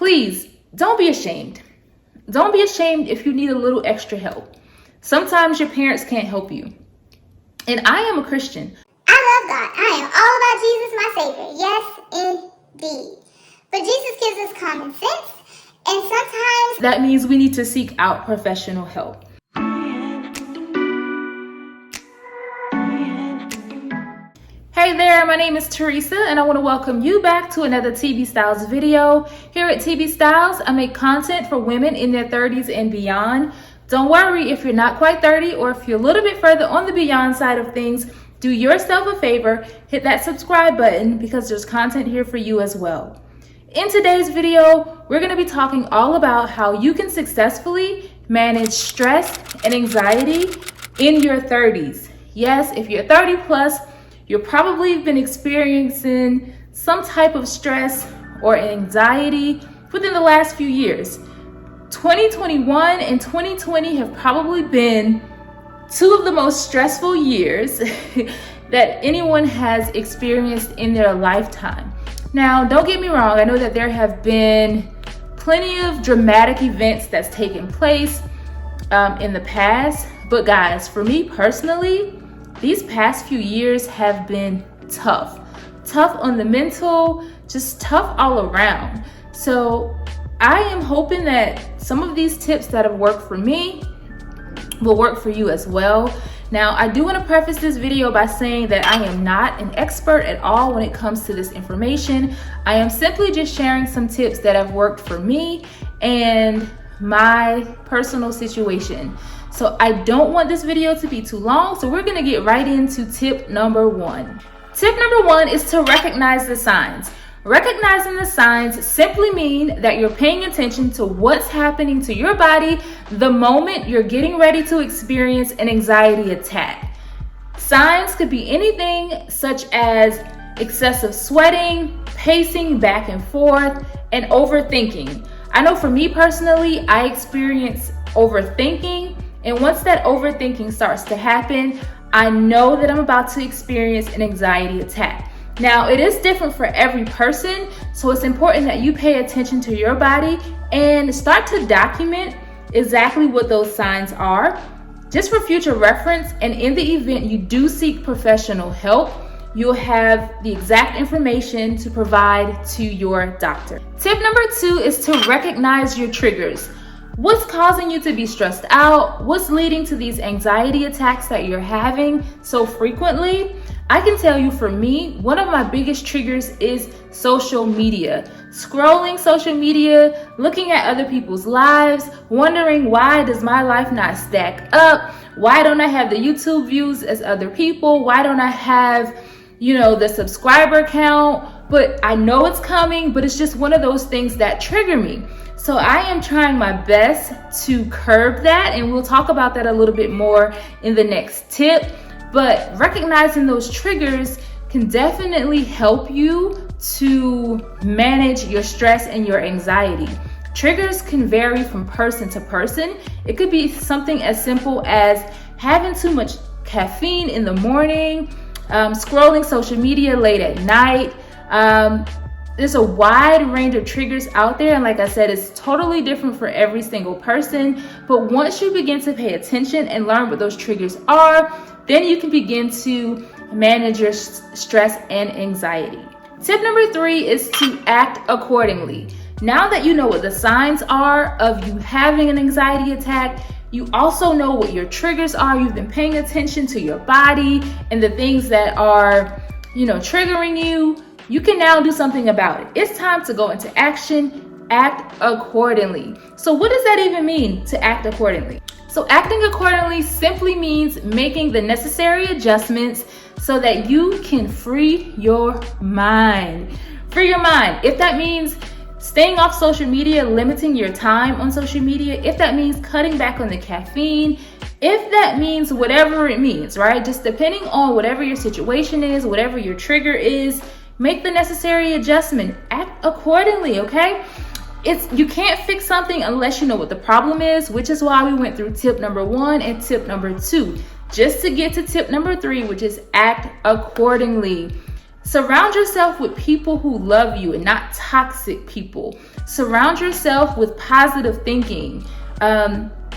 please don't be ashamed. Don't be ashamed if you need a little extra help. Sometimes your parents can't help you. And I am a Christian. I love God. I am all about Jesus, my Savior. Yes, indeed. But Jesus gives us common sense, and sometimes that means we need to seek out professional help. Hey there, my name is Teresa, and I want to welcome you back to another TB Styles video. Here at TB Styles, I make content for women in their 30s and beyond. Don't worry if you're not quite 30 or if you're a little bit further on the beyond side of things, do yourself a favor, hit that subscribe button because there's content here for you as well. In today's video, we're going to be talking all about how you can successfully manage stress and anxiety in your 30s. Yes, if you're 30 plus, you've probably been experiencing some type of stress or anxiety within the last few years. 2021 and 2020 have probably been two of the most stressful years that anyone has experienced in their lifetime. Now, don't get me wrong, I know that there have been plenty of dramatic events that's taken place in the past, but guys, for me personally, these past few years have been tough on the mental, just tough all around. So I am hoping that some of these tips that have worked for me will work for you as well. Now, I do want to preface this video by saying that I am not an expert at all when it comes to this information. I am simply just sharing some tips that have worked for me and my personal situation. So I don't want this video to be too long, so we're going to get right into tip number one. Tip number one is to recognize the signs. Recognizing the signs simply mean that you're paying attention to what's happening to your body the moment you're getting ready to experience an anxiety attack. Signs could be anything such as excessive sweating, pacing back and forth, and overthinking. I know for me personally, I experience overthinking, and once that overthinking starts to happen, I know that I'm about to experience an anxiety attack. Now, it is different for every person, so it's important that you pay attention to your body and start to document exactly what those signs are, just for future reference. And in the event you do seek professional help, you'll have the exact information to provide to your doctor. Tip number two is to recognize your triggers. What's causing you to be stressed out? What's leading to these anxiety attacks that you're having so frequently? I can tell you, for me, one of my biggest triggers is social media. Scrolling social media, looking at other people's lives, wondering why does my life not stack up? Why don't I have the YouTube views as other people? Why don't I have, the subscriber count? But I know it's coming, but it's just one of those things that trigger me. So I am trying my best to curb that, and we'll talk about that a little bit more in the next tip. But recognizing those triggers can definitely help you to manage your stress and your anxiety. Triggers can vary from person to person. It could be something as simple as having too much caffeine in the morning, scrolling social media late at night. There's a wide range of triggers out there, and like I said, it's totally different for every single person. But once you begin to pay attention and learn what those triggers are, then you can begin to manage your stress and anxiety. Tip number three is to act accordingly. Now that you know what the signs are of you having an anxiety attack, you also know what your triggers are. You've been paying attention to your body and the things that are, triggering you. You can now do something about it. It's time to go into action. Act accordingly. So what does that even mean, to act accordingly? So acting accordingly simply means making the necessary adjustments so that you can free your mind. Free your mind. If that means staying off social media, limiting your time on social media, if that means cutting back on the caffeine, if that means whatever it means, right? Just depending on whatever your situation is, whatever your trigger is, make the necessary adjustment. Act accordingly, okay? You can't fix something unless you know what the problem is, which is why we went through tip number one and tip number two, just to get to tip number three, which is act accordingly. Surround yourself with people who love you and not toxic people. Surround yourself with positive thinking.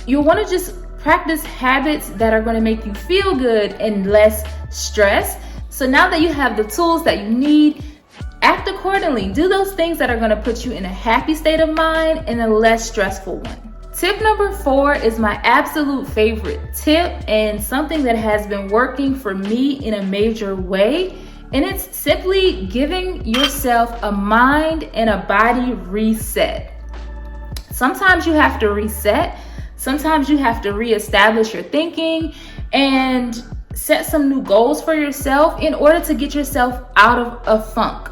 You want to just practice habits that are going to make you feel good and less stress. So now that you have the tools that you need, act accordingly. Do those things that are going to put you in a happy state of mind and a less stressful one. Tip number 4 is my absolute favorite tip and something that has been working for me in a major way. And it's simply giving yourself a mind and a body reset. Sometimes you have to reset. Sometimes you have to reestablish your thinking and set some new goals for yourself in order to get yourself out of a funk.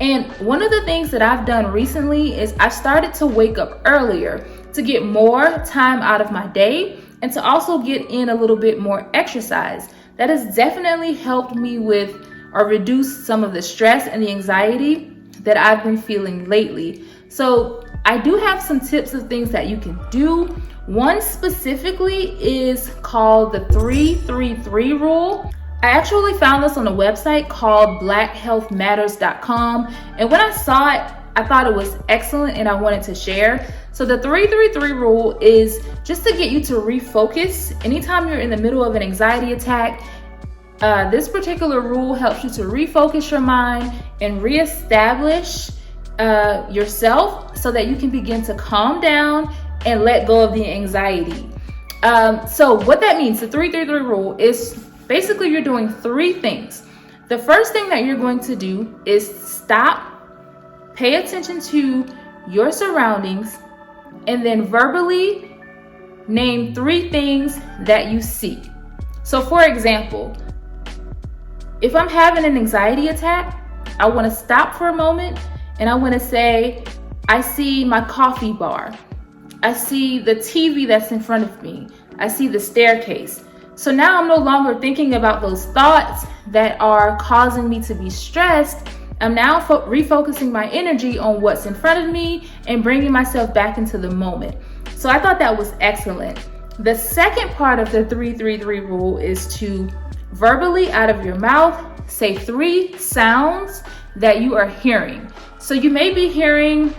And one of the things that I've done recently is I've started to wake up earlier to get more time out of my day and to also get in a little bit more exercise. That has definitely helped me with or reduce some of the stress and the anxiety that I've been feeling lately. So I do have some tips of things that you can do. One specifically is called the 3-3-3 rule. I actually found this on a website called blackhealthmatters.com. And when I saw it, I thought it was excellent and I wanted to share. So the 3-3-3 rule is just to get you to refocus. Anytime you're in the middle of an anxiety attack, this particular rule helps you to refocus your mind and reestablish yourself so that you can begin to calm down and let go of the anxiety. So what that means, the 3-3-3 rule is basically you're doing 3 things. The first thing that you're going to do is stop, pay attention to your surroundings, and then verbally name 3 things that you see. So for example, if I'm having an anxiety attack, I want to stop for a moment and I want to say, I see my coffee bar. I see the TV that's in front of me. I see the staircase. So now I'm no longer thinking about those thoughts that are causing me to be stressed. I'm now refocusing my energy on what's in front of me and bringing myself back into the moment. So I thought that was excellent. The second part of the 3-3-3 rule is to verbally out of your mouth say 3 sounds that you are hearing. So you may be hearing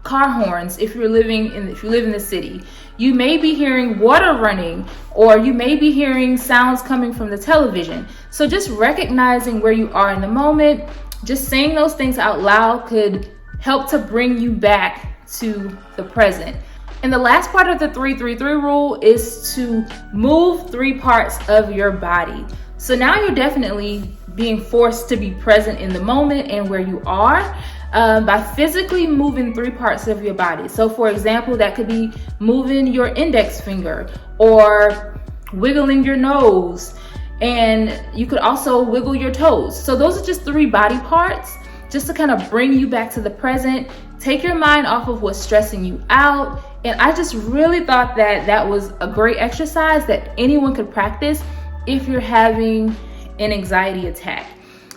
car horns if you live in the city. You may be hearing water running, or you may be hearing sounds coming from the television. So just recognizing where you are in the moment, just saying those things out loud could help to bring you back to the present. And the last part of the 3-3-3 rule is to move 3 parts of your body. So now you're definitely being forced to be present in the moment and where you are by physically moving 3 parts of your body. So for example, that could be moving your index finger or wiggling your nose. And you could also wiggle your toes. So those are just 3 body parts just to kind of bring you back to the present, take your mind off of what's stressing you out. And I just really thought that that was a great exercise that anyone could practice if you're having an anxiety attack.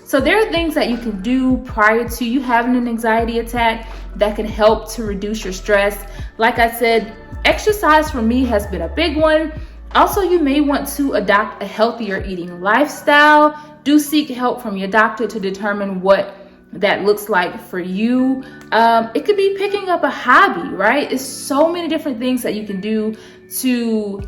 So there are things that you can do prior to you having an anxiety attack that can help to reduce your stress. Like I said, exercise for me has been a big one. Also, you may want to adopt a healthier eating lifestyle. Do seek help from your doctor to determine what that looks like for you. It could be picking up a hobby, right? It's so many different things that you can do to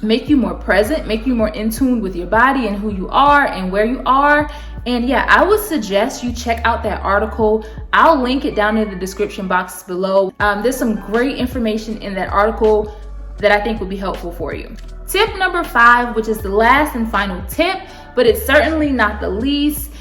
make you more present, make you more in tune with your body and who you are and where you are. And yeah, I would suggest you check out that article. I'll link it down in the description box below. There's some great information in that article that I think would be helpful for you. Tip number 5, which is the last and final tip, but it's certainly not the least.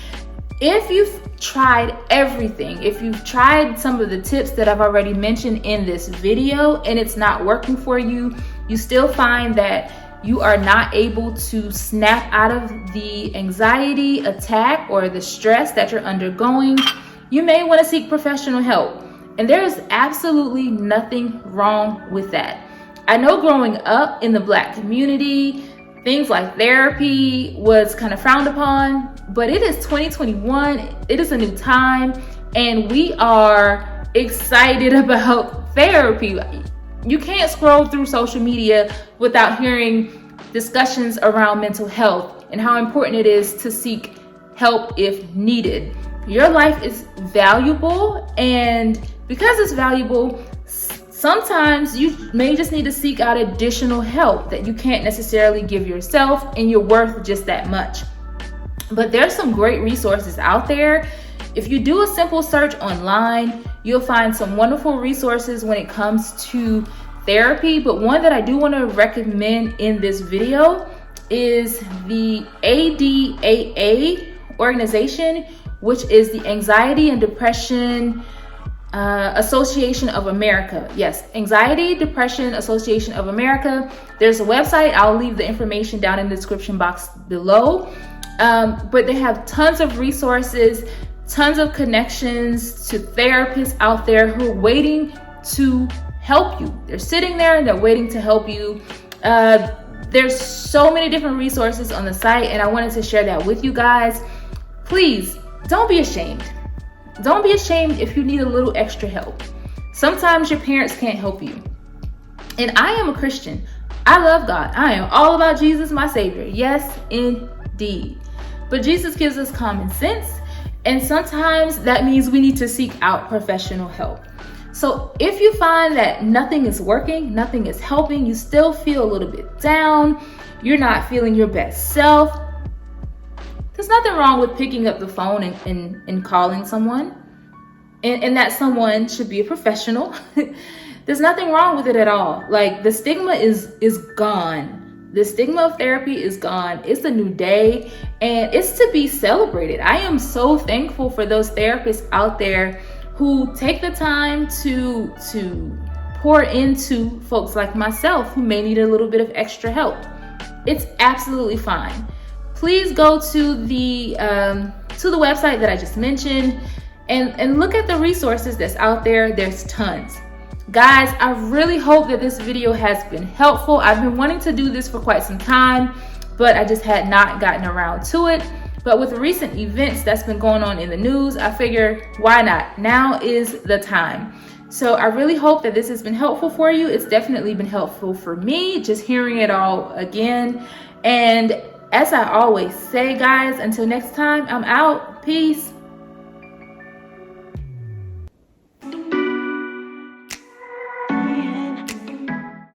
If you've tried everything, if you've tried some of the tips that I've already mentioned in this video and it's not working for you, you still find that you are not able to snap out of the anxiety attack or the stress that you're undergoing, you may want to seek professional help. And there is absolutely nothing wrong with that. I know growing up in the Black community, things like therapy was kind of frowned upon, but it is 2021, it is a new time, and we are excited about therapy. You can't scroll through social media without hearing discussions around mental health and how important it is to seek help if needed. Your life is valuable, and because it's valuable, sometimes you may just need to seek out additional help that you can't necessarily give yourself, and you're worth just that much. But there's some great resources out there. If you do a simple search online, you'll find some wonderful resources when it comes to therapy. But one that I do want to recommend in this video is the ADAA organization, which is the Anxiety and Depression Association of America. Yes, Anxiety Depression Association of America. There's a website. I'll leave the information down in the description box below. But they have tons of resources, tons of connections to therapists out there who are waiting to help you. They're sitting there and they're waiting to help you. There's so many different resources on the site, and I wanted to share that with you guys. Please don't be ashamed. Don't be ashamed if you need a little extra help. Sometimes your parents can't help you. And I am a Christian. I love God. I am all about Jesus, my Savior. Yes, indeed. But Jesus gives us common sense, and sometimes that means we need to seek out professional help. So if you find that nothing is working, nothing is helping, you still feel a little bit down, you're not feeling your best self, there's nothing wrong with picking up the phone and calling someone. And that someone should be a professional. There's nothing wrong with it at all. Like, the stigma is gone. The stigma of therapy is gone. It's a new day, and it's to be celebrated. I am so thankful for those therapists out there who take the time to pour into folks like myself who may need a little bit of extra help. It's absolutely fine. Please go to the website that I just mentioned and look at the resources that's out there. There's tons. Guys, I really hope that this video has been helpful. I've been wanting to do this for quite some time, but I just had not gotten around to it. But with the recent events that's been going on in the news, I figure, why not? Now is the time. So I really hope that this has been helpful for you. It's definitely been helpful for me, just hearing it all again. And as I always say, guys, until next time, I'm out. Peace.